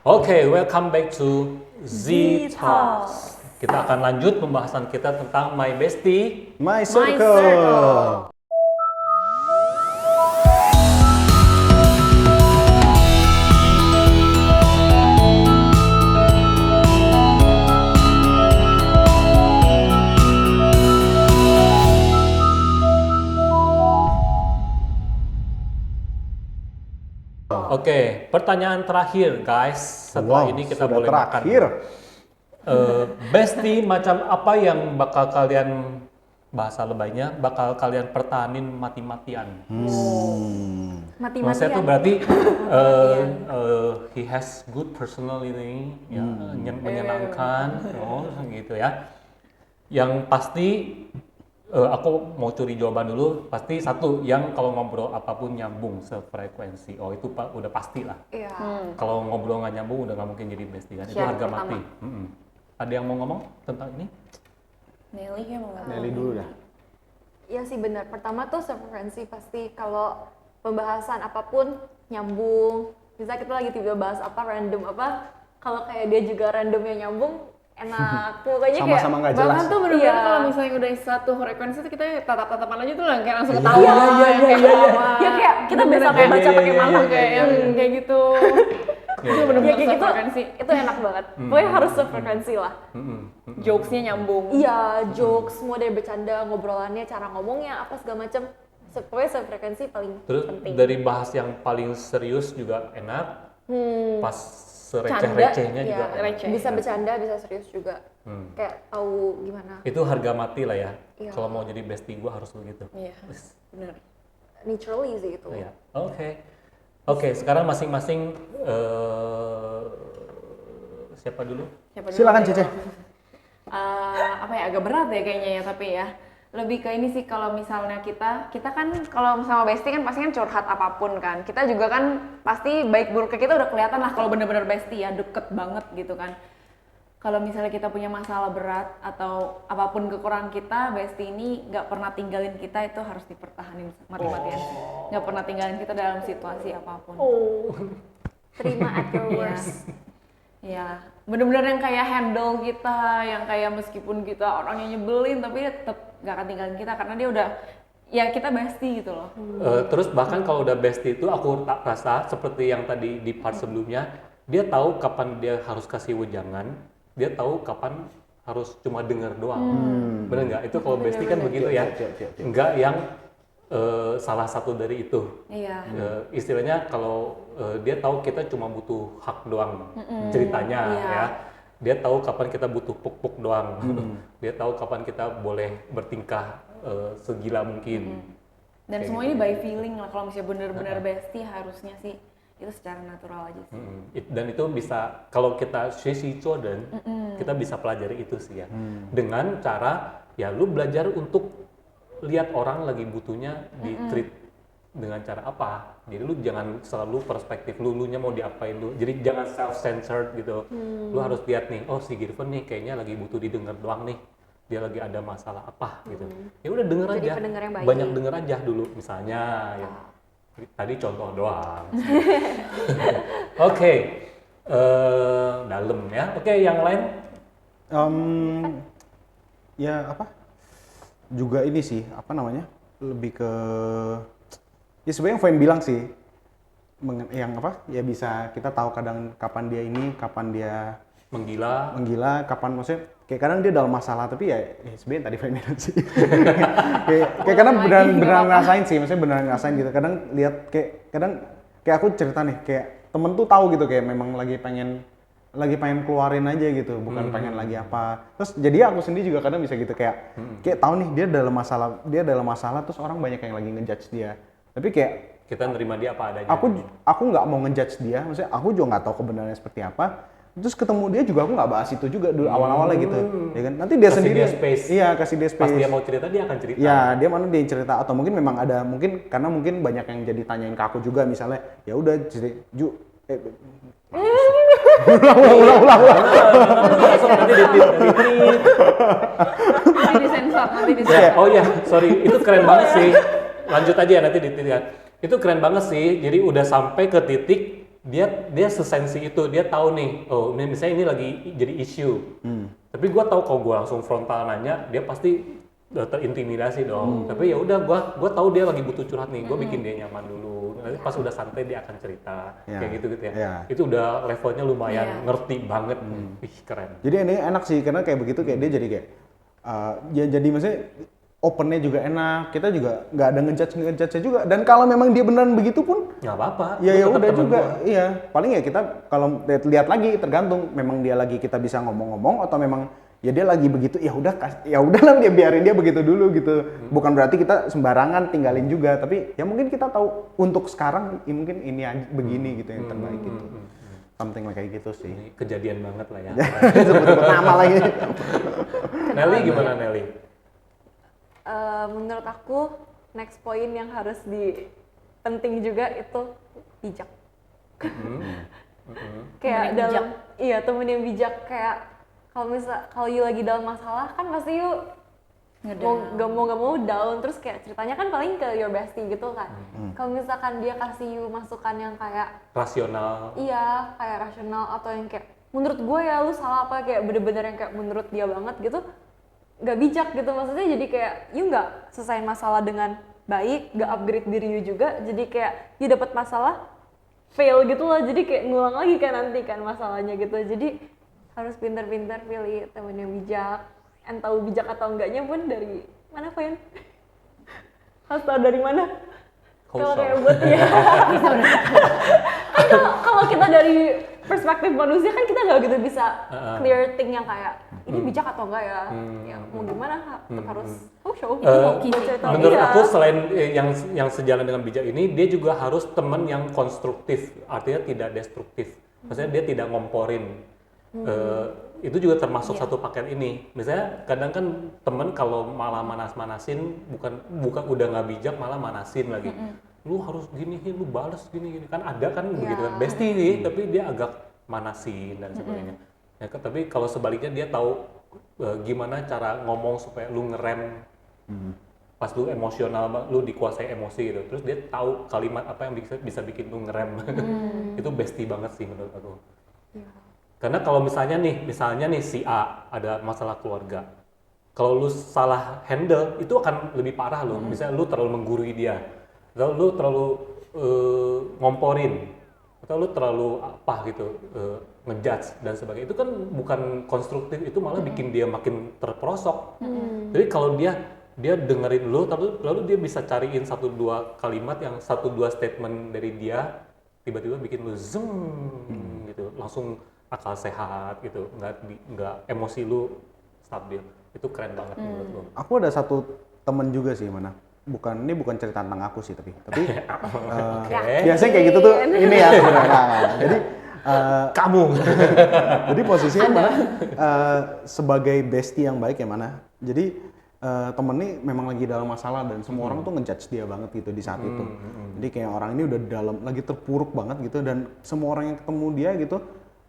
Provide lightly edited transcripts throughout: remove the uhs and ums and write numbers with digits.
Oke, welcome back to Z Z Talks. Kita akan lanjut pembahasan kita tentang My Bestie. My My Circle. Circle. Oke, pertanyaan terakhir guys. Setelah ini kita sudah boleh terakhir. makan. Bestie macam apa yang bakal kalian, bahasa lebaynya, bakal kalian pertahanin mati-matian? Maksudnya tuh Mati-matian. berarti he has good personality, ya, menyenangkan, gitu ya. Yang pasti aku mau curi jawaban dulu. Pasti satu, yang kalau ngobrol apapun nyambung sefrekuensi. Oh itu udah pasti lah. Iya. Kalau ngobrol nggak nyambung udah nggak mungkin jadi bestie kan. Itu Syarat harga pertama. mati. Ada yang mau ngomong tentang ini? Nelly yang mau Nelly dulu dah. Iya sih benar. Pertama tuh sefrekuensi pasti kalau pembahasan apapun nyambung. Bisa kita lagi tiba bahas apa random apa, kalau kayak dia juga randomnya nyambung, enak. Pokoknya kayak Sama-sama nggak jelas. bahkan tuh bener-bener Iya. kalau misalnya udah satu frekuensi tuh kita tatap-tatapan aja tuh lah kayak langsung Iya, ketawa. iya, kayak ketawa. Ya kayak kita Bener-bener biasa kayak baca iya, pakai iya, makhluk kayak yang kayak gitu. Itu Ya bener-bener kayak gitu, sefrekuensi. itu enak banget. Pokoknya harus sefrekuensi lah. Jokesnya nyambung. Iya, jokes, semua dari bercanda, ngobrolannya, cara ngomongnya, apa segala macam. Pokoknya sefrekuensi paling Terus penting. dari bahas yang paling serius juga enak. Pas Canda, receh-recehnya juga ya, enak. receh. bisa bercanda, bisa serius juga. Kayak tahu gimana. Itu harga mati lah ya. Iya. Kalau mau jadi bestie gua harus begitu. Iya, bener. Naturally sih itu. Iya. Oke, sekarang masing-masing siapa dulu? Siapa dulu? Silakan Cece. Apa ya, agak berat ya kayaknya ya, tapi ya lebih ke ini sih, kalau misalnya kita kan kalau sama bestie kan pasti kan curhat apapun kan, kita juga kan pasti baik buruknya kita udah kelihatan lah kalau bener-bener bestie ya, deket banget gitu kan. Kalau misalnya kita punya masalah berat atau apapun kekurangan kita, bestie ini nggak pernah tinggalin kita, itu harus dipertahanin mati-matian sih. Nggak pernah tinggalin kita dalam situasi apapun. Oh, terima at your Iya. worst. Ya, bener-bener yang kayak handle kita, yang kayak meskipun kita orangnya nyebelin, tapi dia tetap gak akan tinggalin kita karena dia udah, ya kita bestie gitu loh. Terus bahkan kalau udah bestie itu aku tak rasa seperti yang tadi di part sebelumnya, dia tahu kapan dia harus kasih wejangan, dia tahu kapan harus cuma denger doang. Bener nggak? Itu kalau bestie kan begitu ya. Siap. Enggak yang salah satu dari itu. Iya. Istilahnya kalau dia tahu kita cuma butuh hak doang ceritanya Iya. ya. Dia tahu kapan kita butuh puk-puk doang. Dia tahu kapan kita boleh bertingkah segila mungkin. Dan Kayak semua gitu. ini by feeling lah, kalau misalnya bener-bener bestie harusnya sih itu secara natural aja sih. Dan itu bisa, kalau kita Sissy Jordan, kita bisa pelajari itu sih ya. Dengan cara, ya lu belajar untuk lihat orang lagi butuhnya di treat dengan cara apa. Jadi lu jangan selalu perspektif lu-nya mau diapain lu. Jadi jangan self-centered gitu. Lu harus lihat nih, oh si Girvan nih kayaknya lagi butuh didengar doang nih. Dia lagi ada masalah apa gitu. Ya udah denger Jadi aja. pendengar yang baik. Banyak denger aja dulu misalnya ya. Tadi contoh doang. Oke. Dalam ya. Oke, yang lain. Ya apa? Juga ini sih, apa namanya? Lebih ke ya sebenarnya yang Fem bilang sih. Yang apa? Ya bisa kita tahu kadang kapan dia ini, kapan dia Menggila. kapan maksudnya kayak kadang dia dalam masalah tapi ya sebenarnya tadi Fem bilang sih. kayak kadang beneran ngerasain sih, maksudnya beneran ngerasain gitu. Kadang lihat kadang kayak aku cerita nih, kayak temen tuh tahu gitu kayak memang lagi pengen keluarin aja gitu, bukan pengen lagi apa. Terus jadi aku sendiri juga kadang bisa gitu kayak tahu nih dia dalam masalah terus orang banyak yang lagi ngejudge dia. Tapi kayak Kita nerima dia apa adanya. aku nggak mau ngejudge dia, maksudnya aku juga nggak tahu kebenarannya seperti apa. Terus ketemu dia juga aku nggak bahas itu juga dulu awal-awalnya gitu, ya kan? Nanti dia Kasih sendiri, dia space. iya kasih dia space. Pas dia mau cerita dia akan cerita. Ya dia mana dia yang cerita atau mungkin memang ada mungkin karena mungkin banyak yang jadi tanyain ke aku juga misalnya ya udah jadi ulang. Nanti di-tweet. Nanti disensor, nanti Ya, disensor. oh ya, sorry, itu keren banget sih. Lanjut aja ya nanti di titik. Itu keren banget sih. Jadi udah sampai ke titik dia sesensi itu, dia tahu nih, oh ini misalnya ini lagi jadi isu. Tapi gue tahu kalau gue langsung frontal nanya, dia pasti terintimidasi dong. Tapi ya udah gue tahu dia lagi butuh curhat nih, gue bikin dia nyaman dulu. Nanti pas udah santai dia akan cerita kayak gitu ya. Itu udah levelnya lumayan ngerti banget. Ih keren. Jadi ini enak sih karena kayak begitu kayak dia jadi kayak ya jadi maksudnya opennya juga enak, kita juga nggak ada ngejudge juga. Dan kalau memang dia beneran begitu pun nggak apa-apa. Ya udah juga, iya. Paling ya kita kalau lihat lagi tergantung memang dia lagi kita bisa ngomong-ngomong atau memang ya dia lagi begitu. Ya udahlah dia biarin dia begitu dulu gitu. Bukan berarti kita sembarangan tinggalin juga, tapi ya mungkin kita tahu untuk sekarang ya mungkin ini aja begini gitu yang terbaik gitu. Something like kayak gitu sih. Ini kejadian banget lah ya. Sebut-sebut nama lagi. Nelly gimana Nelly? Menurut aku next point yang harus penting juga itu bijak. Kayak dalam temen yang bijak, kayak kalau you lagi dalam masalah kan pasti you gak mau down, terus kayak ceritanya kan paling ke your bestie gitu kan. Kalau misalkan dia kasih you masukan yang kayak rasional, kayak rasional atau yang kayak menurut gue ya lu salah apa, kayak bener-bener yang kayak menurut dia banget gitu, gak bijak gitu. Maksudnya jadi kayak you gak selesai masalah dengan baik, gak upgrade diri you juga, jadi kayak you dapat masalah fail gitu loh, jadi kayak ngulang lagi kan nanti kan masalahnya gitu. Jadi harus pintar-pintar pilih temen yang bijak, and tahu bijak atau enggaknya pun dari mana Fayan? Harus tahu dari mana? Kalau kayak buat kalau kita dari perspektif manusia kan kita nggak gitu bisa clear thing yang kayak ini bijak atau enggak ya, ya mau gimana harus show. Menurut aku selain yang sejalan dengan bijak ini, dia juga harus teman yang konstruktif, artinya tidak destruktif. Maksudnya dia tidak ngomporin. Itu juga termasuk satu paket ini. Misalnya kadang kan temen kalau malah manas-manasin, bukan udah nggak bijak malah manasin lagi. Lu harus gini, lu balas gini kan ada kan begitu kan. Bestie nih, tapi dia agak manasin dan sebagainya. Ya, tapi kalau sebaliknya dia tahu gimana cara ngomong supaya lu ngerem pas lu emosional, lu dikuasai emosi gitu. Terus dia tahu kalimat apa yang bisa bikin lu ngerem. Itu bestie banget sih menurut aku. Karena kalau misalnya nih si A ada masalah keluarga, kalau lu salah handle itu akan lebih parah loh. Misalnya lu terlalu menggurui dia, atau lu terlalu ngomporin, atau lu terlalu apa gitu ngejudge dan sebagainya. Itu kan bukan konstruktif, itu malah bikin dia makin terperosok. Jadi kalau dia dengerin lu, lalu dia bisa cariin 1-2 kalimat yang 1-2 statement dari dia tiba-tiba bikin lu zeng gitu, langsung akal sehat gitu, nggak emosi lu stabil. Itu keren banget menurut lu. Aku ada satu temen juga sih mana, ini bukan cerita tentang aku sih tapi biasanya kayak gitu tuh ini ya sebenarnya. Jadi kamu jadi posisinya mana sebagai bestie yang baik ya mana. Jadi temen ini memang lagi dalam masalah dan semua orang tuh ngejudge dia banget gitu di saat itu. Jadi kayak orang ini udah lagi terpuruk banget gitu, dan semua orang yang ketemu dia gitu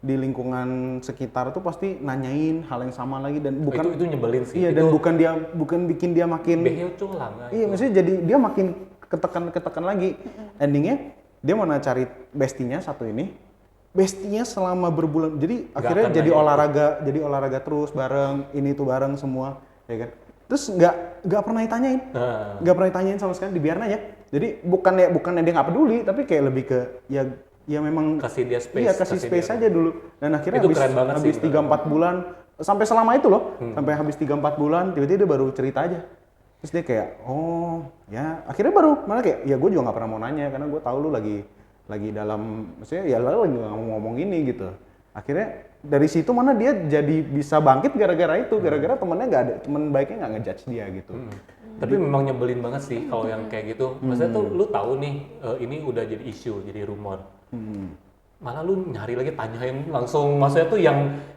di lingkungan sekitar tuh pasti nanyain hal yang sama lagi, dan bukan itu nyebelin sih. Iya, dan bukan bikin dia makin beheoculang. Iya, maksudnya jadi dia makin ketekan lagi. Endingnya dia mana cari bestinya satu ini. Bestinya selama berbulan, jadi akhirnya jadi olahraga terus bareng, ini tuh bareng semua, ya kan. Terus nggak pernah ditanyain, nggak pernah ditanyain sama sekali, dibiarin aja. Jadi bukannya dia nggak peduli, tapi kayak lebih ke ya memang kasih dia space. Iya, kasih space aja dulu. Dan akhirnya itu habis 3-4 bulan, sampai selama itu loh, sampai habis 3-4 bulan, tiba-tiba dia baru cerita aja. Terus dia kayak, oh ya, akhirnya baru, malah kayak, ya gue juga nggak pernah mau nanya, karena gue tahu lu lagi dalam, maksudnya ya lu lagi ngomong ini gitu. Akhirnya dari situ mana dia jadi bisa bangkit gara-gara itu, gara-gara temennya nggak ada, temen baiknya nggak ngejudge dia gitu. Tapi memang nyebelin banget sih kalau yang kayak gitu. Maksudnya tuh lu tahu nih ini udah jadi isu, jadi rumor. Malah lu nyari lagi, tanyain langsung. Maksudnya tuh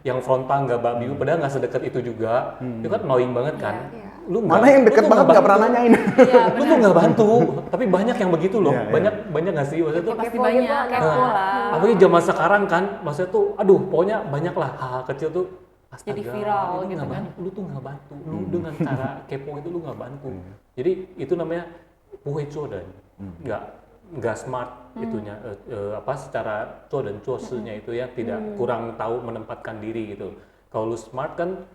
yang frontal nggak babi, padahal nggak sedekat itu juga. Itu kan annoying banget kan. Lu mana yang deket banget nggak pernah nanyain. Lu tuh nggak bantu. Tapi banyak yang begitu loh. Banyak nggak sih? Maksudnya tuh Pasti banyak, kepo lah. apalagi zaman sekarang kan. Maksudnya tuh, aduh pokoknya banyak lah hal-hal kecil tuh. Astaga, jadi viral gitu kan. Lu tuh nggak bantu. Lu dengan cara kepo itu lu nggak bantu. Jadi itu namanya 不会做人. nggak smart itunya apa secara co dan cosnya itu ya tidak kurang tahu menempatkan diri gitu. Kalau lu smart kan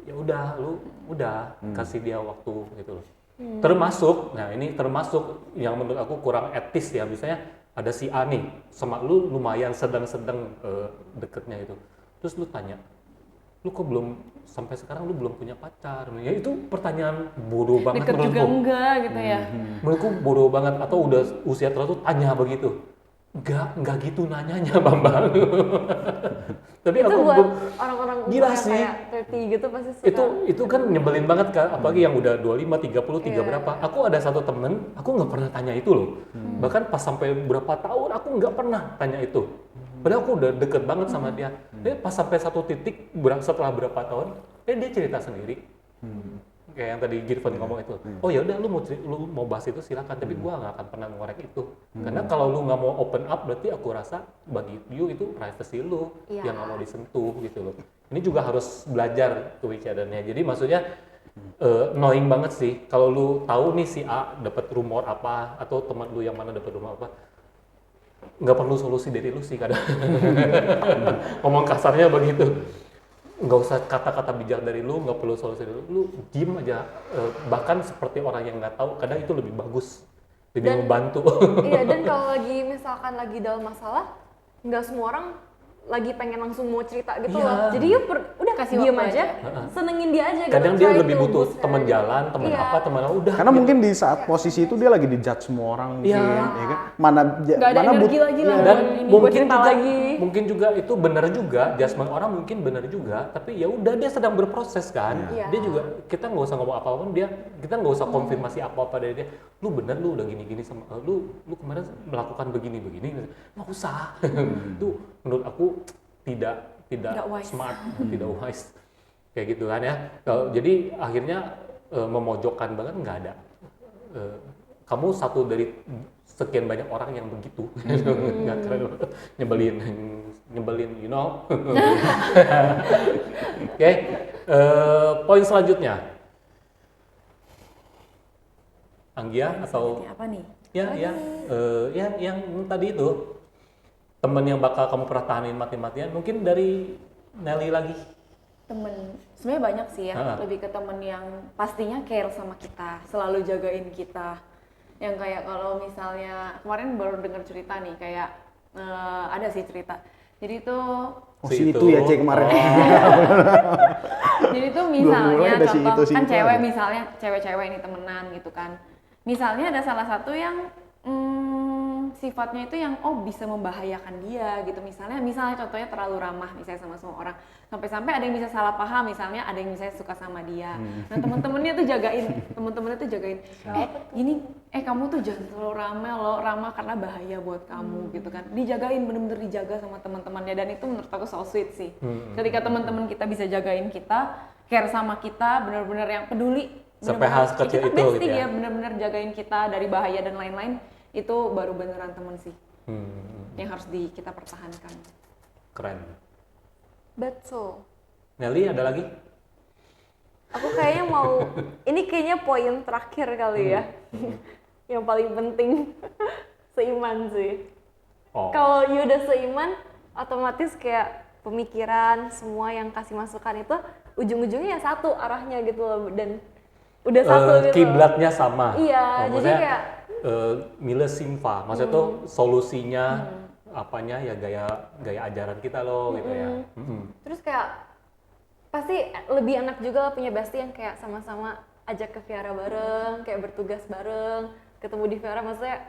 ya udah lu udah kasih dia waktu gitu loh. Termasuk, nah ini termasuk yang menurut aku kurang etis ya, misalnya ada si A nih sama lu lumayan sedang-sedang deketnya itu, terus lu tanya, lu kok belum sampai sekarang lu belum punya pacar? Ya itu pertanyaan bodoh banget Deket juga menurutku. enggak gitu ya. Menurutku bodoh banget, atau udah usia tertentu tanya begitu. Enggak gitu nanyanya Bambang. Tapi Itu aku buat belum- orang-orang umur gila yang sih. kayak 30 gitu pasti suka. itu kan nyebelin banget kan, apalagi yang udah 25, 30, Iya. berapa. Aku ada satu temen, aku nggak pernah tanya itu loh. Bahkan pas sampai berapa tahun aku nggak pernah tanya itu. Padahal aku udah deket banget sama dia. Dia pas sampai satu titik setelah berapa tahun, dia cerita sendiri. Kayak yang tadi Girvan ngomong itu. Oh ya udah lu mau bahas itu silakan, tapi gua nggak akan pernah ngorek itu. Karena kalau lu nggak mau open up, berarti aku rasa bagi you itu privacy lu Iya. yang nggak mau disentuh gitu loh. Ini juga harus belajar kewicadannya. Jadi maksudnya annoying banget sih kalau lu tahu nih si A dapat rumor apa atau teman lu yang mana dapat rumor apa, nggak perlu solusi dari lu sih kadang. Ngomong kasarnya begitu. Nggak usah kata-kata bijak dari lu, nggak perlu solusi dari lu diem aja. Bahkan seperti orang yang nggak tahu, kadang itu lebih bagus, lebih Dan- membantu. Iya, dan kalau lagi misalkan lagi dalam masalah, nggak semua orang lagi pengen langsung mau cerita gitu Iya. loh. Jadi yuk udah Kasih diem waktu aja, aja. senengin dia aja gitu. Kadang dia Try lebih to butuh boost her. teman jalan, teman Iya. apa, teman udah. Karena mungkin di saat posisi itu dia lagi dijudge semua orang mungkin, Iya. ya kan? Mana Nggak ada energi lagi lah Dan buat ini, buat mungkin cerita juga, lagi. mungkin juga itu benar juga, judgement orang mungkin benar juga, tapi ya udah dia sedang berproses kan. Iya. Dia juga, kita nggak usah ngomong apa-apa, kita nggak usah konfirmasi apa-apa dari dia. Lu benar lu udah gini-gini sama lu kemarin melakukan begini-begini, nggak usah. Itu menurut aku tidak Nggak wise. smart, tidak wise. Kayak gitu kan ya. Jadi akhirnya memojokkan banget nggak ada. Kamu satu dari sekian banyak orang yang begitu. Nggak keren, nyebelin, you know. Oke, poin selanjutnya. Anggia atau Seperti apa nih? ya yang tadi itu temen yang bakal kamu pernah tahanin mati-matian, mungkin dari Nelly lagi. Temen, sebenarnya banyak sih ya, lebih ke temen yang pastinya care sama kita, selalu jagain kita. Yang kayak kalau misalnya, kemarin baru denger cerita nih, kayak ada sih cerita. Jadi tuh, Oh si itu ya cek kemarin. jadi tuh Belum misalnya mulai ada si contoh, itu, si kan itu cewek aja. misalnya, cewek-cewek ini temenan gitu kan. Misalnya ada salah satu yang sifatnya itu yang bisa membahayakan dia gitu, misalnya contohnya terlalu ramah misalnya sama semua orang, sampai-sampai ada yang bisa salah paham, misalnya ada yang misalnya suka sama dia. Nah teman-temannya tuh jagain, kamu tuh jangan terlalu ramah karena bahaya buat kamu gitu kan, dijagain, bener-bener dijaga sama teman-temannya, dan itu menurut aku so sweet sih. Ketika teman-teman kita bisa jagain kita, care sama kita, bener-bener yang peduli, Sampai hal sekecil kita itu bestie gitu ya. bener-bener jagain kita dari bahaya dan lain-lain, itu baru beneran temen sih yang harus kita pertahankan. Keren. Betul. Nelly ada lagi? Aku kayaknya mau, ini kayaknya poin terakhir kali ya. Yang paling penting, seiman sih. Oh. Kalau you udah seiman, otomatis kayak pemikiran, semua yang kasih masukan itu, ujung-ujungnya ya satu arahnya gitu loh. Dan udah satu gitu. Kiblatnya sama. Iya, jadi maksudnya, kayak Mila Simfa, maksudnya tuh solusinya apanya ya gaya ajaran kita loh gitu ya. terus kayak pasti lebih enak juga punya bestie yang kayak sama-sama ajak ke Viara bareng, kayak bertugas bareng, ketemu di Viara, maksudnya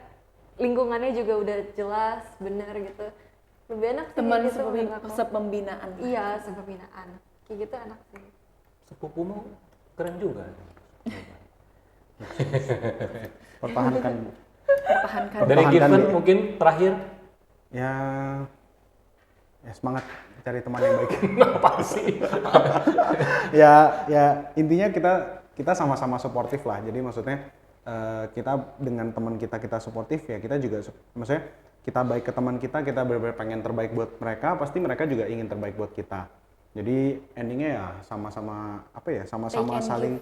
lingkungannya juga udah jelas, benar gitu. Lebih enak sih Teman gitu menurut aku. sepembinaan. Iya, sepembinaan. Kayak gitu enak sih. Sepupumu keren juga. Pertahankan. Pertahankan. Dari Pertahankan Given dia. mungkin terakhir. Ya semangat cari teman yang baik. Apa sih? ya intinya kita sama-sama suportif lah. Jadi maksudnya kita dengan teman kita suportif, ya kita juga maksudnya kita baik ke teman kita benar-benar pengen terbaik buat mereka, pasti mereka juga ingin terbaik buat kita. Jadi endingnya ya sama-sama sama-sama Take and saling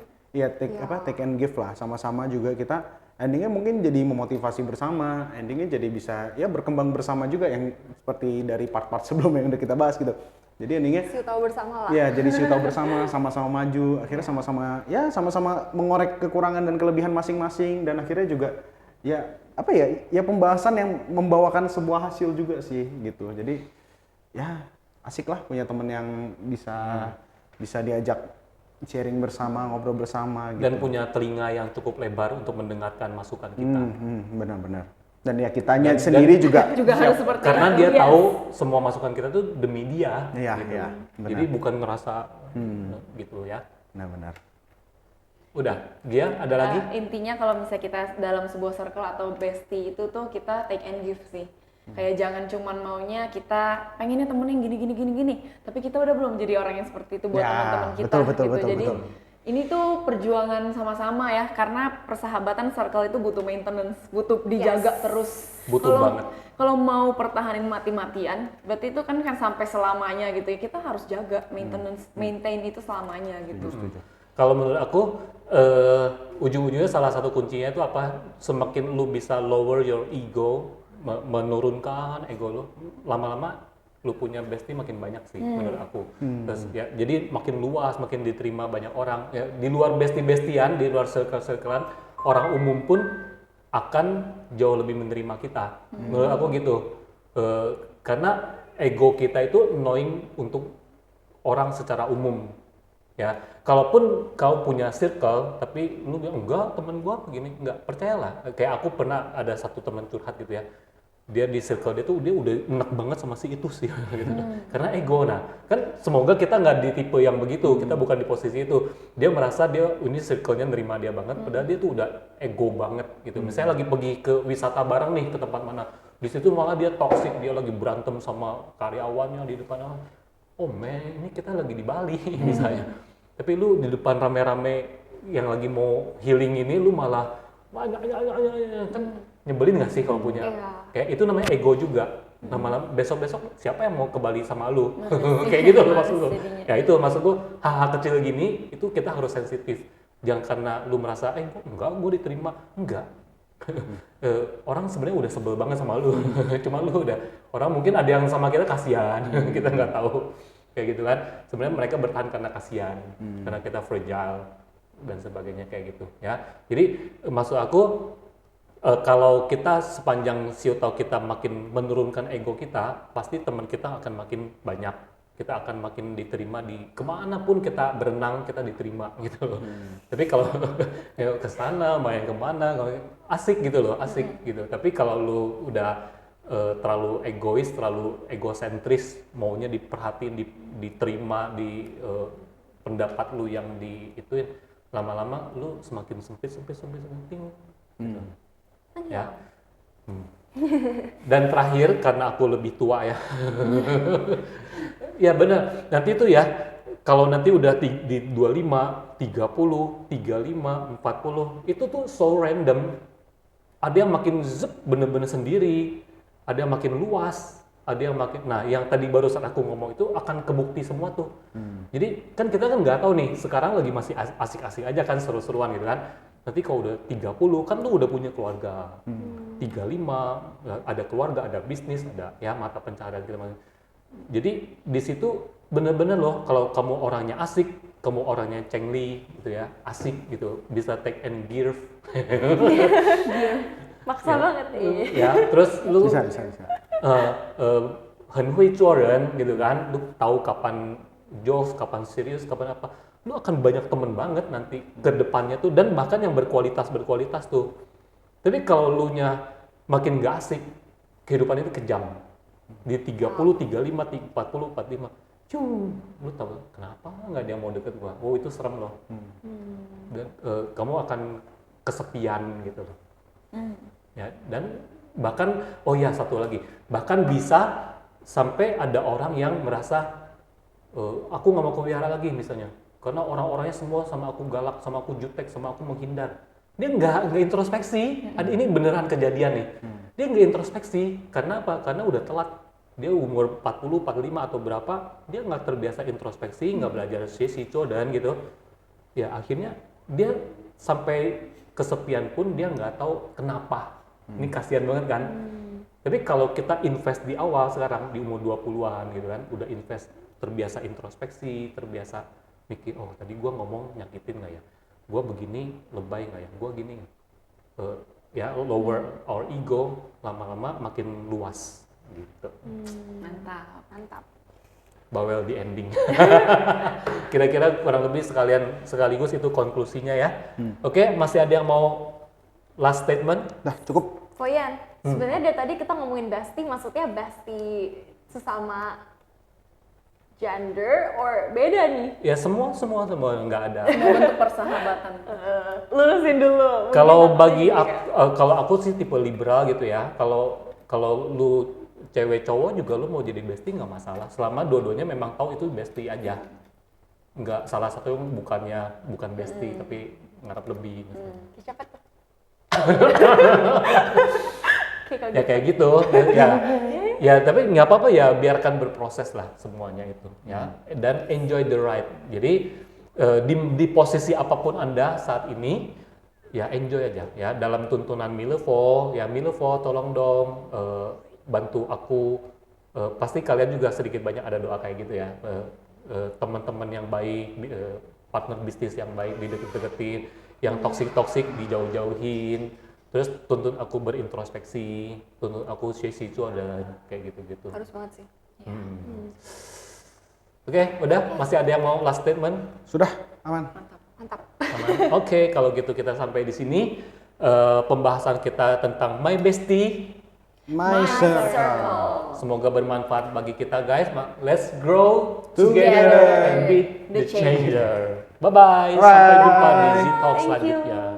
take and give lah, sama-sama juga kita endingnya mungkin jadi memotivasi bersama, endingnya jadi bisa ya berkembang bersama juga yang seperti dari part-part sebelum yang udah kita bahas gitu. Jadi endingnya Siu tahu bersama lah. ya jadi siu tahu bersama, sama-sama maju, akhirnya sama-sama mengorek kekurangan dan kelebihan masing-masing dan akhirnya juga ya apa ya pembahasan yang membawakan sebuah hasil juga sih gitu. Jadi ya asik lah punya temen yang bisa diajak sharing bersama, ngobrol bersama gitu. Dan punya telinga yang cukup lebar untuk mendengarkan masukan kita. Benar-benar. Dan ya kitanya sendiri juga harus seperti Karena itu. dia Yes. tahu semua masukan kita tuh demi dia. Iya, gitu. iya, benar. Jadi bukan ngerasa gitu ya. benar-benar. Udah, dia ada lagi? Intinya kalau misalnya kita dalam sebuah circle atau bestie itu tuh kita take and give sih. Kayak jangan cuman maunya kita pengennya temen yang gini, tapi kita udah belum jadi orang yang seperti itu buat Ya, teman-teman kita betul, gitu. Jadi betul. ini tuh perjuangan sama-sama ya, karena persahabatan circle itu butuh maintenance, butuh dijaga terus. Butuh banget. Kalau mau pertahanin mati-matian, berarti itu kan sampai selamanya gitu ya. Kita harus jaga maintain itu selamanya gitu. Kalau menurut aku, ujung-ujungnya salah satu kuncinya itu apa? Semakin lu bisa lower your ego, menurunkan ego lu, lama-lama lu punya bestie makin banyak sih menurut aku. Terus ya, jadi makin luas, makin diterima banyak orang. Ya, di luar bestie-bestian, di luar circle-circlean, orang umum pun akan jauh lebih menerima kita. Menurut aku gitu. Karena ego kita itu annoying untuk orang secara umum. Ya, kalaupun kau punya circle, tapi lu bilang enggak temen gua begini, enggak, percayalah. Kayak aku pernah ada satu teman curhat gitu ya, dia di circle dia tuh dia udah enak banget sama si itu sih gitu. Karena ego. Nah kan semoga kita nggak di tipe yang begitu, kita bukan di posisi itu. Dia merasa dia ini circle-nya nerima dia banget, padahal dia tuh udah ego banget gitu. Misalnya lagi pergi ke wisata bareng nih ke tempat mana, di situ malah dia toxic, dia lagi berantem sama karyawannya di depan. Oh man, ini kita lagi di Bali misalnya. Tapi lu di depan rame-rame yang lagi mau healing ini, lu malah kan nyebelin nggak sih kalau punya? Kayak itu namanya ego juga. Nah malah besok-besok siapa yang mau ke Bali sama lu? Kayak gitu loh maksud lu. Ya itu maksudku, hal-hal kecil gini itu kita harus sensitif. Jangan karena lu merasa, enggak gue diterima. Enggak. Orang sebenarnya udah sebel banget sama lu. Cuma lu udah, orang mungkin ada yang sama kita kasihan, kita nggak tahu. Kayak gitu kan, sebenarnya mereka bertahan karena kasihan, karena kita fragile dan sebagainya kayak gitu ya. Jadi maksud aku kalau kita sepanjang siu tahu kita makin menurunkan ego kita, pasti teman kita akan makin banyak, kita akan makin diterima di kemanapun kita berenang kita diterima gitu loh. Tapi kalau ke sana main kemana asik gitu loh, asik gitu. Tapi kalau lu udah terlalu egois, terlalu egosentris, maunya diperhatiin, diterima di pendapat lu yang di ituin, lama-lama lu semakin sempit gitu. Ya. Dan terakhir karena aku lebih tua ya. Ya benar. Nanti itu ya kalau nanti udah di 25, 30, 35, 40 itu tuh so random. Ada yang makin bener-bener sendiri. Ada yang makin luas, ada yang makin, nah yang tadi barusan aku ngomong itu akan kebukti semua tuh. Jadi kan kita kan nggak tahu nih, sekarang lagi masih asik-asik aja kan, seru-seruan gitu kan. Nanti kalau udah 30 kan lu udah punya keluarga, 35 ada keluarga, ada bisnis, ada ya mata pencaharian gitu. Jadi di situ bener-bener loh, kalau kamu orangnya asik, kamu orangnya cengli gitu ya, asik gitu, bisa take and give. Maksa banget nih. Ya, terus lu Bisa. 很会做人 gitu kan, lu tahu kapan jokes, kapan serius, kapan apa, lu akan banyak temen banget nanti ke depannya tuh, dan bahkan yang berkualitas tuh. Tapi kalau lu nya makin gak asik, kehidupan itu kejam. Di 30, 35, 40, 45, lu tahu kenapa nggak ada yang mau deket gua? Oh itu serem loh. Dan kamu akan kesepian gitu loh. Ya, dan bahkan oh ya satu lagi, bahkan bisa sampai ada orang yang merasa aku nggak mau pelihara lagi misalnya karena orang-orangnya semua sama aku galak, sama aku jutek, sama aku menghindar. Dia nggak introspeksi. Ini beneran kejadian nih. Dia nggak introspeksi karena apa? Karena udah telat. Dia umur 40, 45 atau berapa, dia nggak terbiasa introspeksi, nggak belajar sisico dan gitu. Ya akhirnya dia sampai kesepian pun dia nggak tahu kenapa. Ini kasihan banget kan. Tapi kalau kita invest di awal sekarang di umur 20-an gitu kan, udah invest, terbiasa introspeksi, terbiasa mikir, oh tadi gua ngomong nyakitin nggak ya? Gua begini lebay nggak ya? Gua gini nggak? Ya lower our ego, lama-lama makin luas gitu. Mantap. Mantap. Bawel di ending. Kira-kira kurang lebih sekaligus itu konklusinya ya. Oke, masih ada yang mau last statement? Dah cukup. Voyan, sebenarnya dari tadi kita ngomongin bestie, maksudnya bestie sesama gender or beda nih? Ya semua nggak ada. Semua bentuk persahabatan. Lurusin dulu. Mungkin Kalau aku bagi juga. kalau aku sih tipe liberal gitu ya. Kalau lu cewek cowok juga lu mau jadi bestie nggak masalah. Selama dua-duanya memang tahu itu bestie aja. Nggak salah satu bukan bestie tapi ngarep lebih. Gitu. Siapa tuh? Kayak Ya kayak gitu. Ya tapi nggak apa-apa ya, biarkan berproses lah semuanya itu ya. Dan enjoy the ride. Jadi di posisi apapun Anda saat ini, ya enjoy aja ya. Dalam tuntunan Milevo, ya Milevo tolong dong bantu aku. Pasti kalian juga sedikit banyak ada doa kayak gitu ya. Teman-teman yang baik, partner bisnis yang baik dideket-deketin, yang toksik dijauh-jauhin. Terus tuntun aku berintrospeksi, tuntun aku sesi-sesi dan kayak gitu-gitu. harus banget sih. Oke, udah? Masih ada yang mau last statement? Sudah aman. Mantap. Aman? Oke, kalau gitu kita sampai di sini pembahasan kita tentang My Bestie. My circle. Semoga bermanfaat bagi kita guys. Let's grow Together and be the the changer. changer. Bye-bye. Sampai jumpa di Z-Talk Thank you. selanjutnya.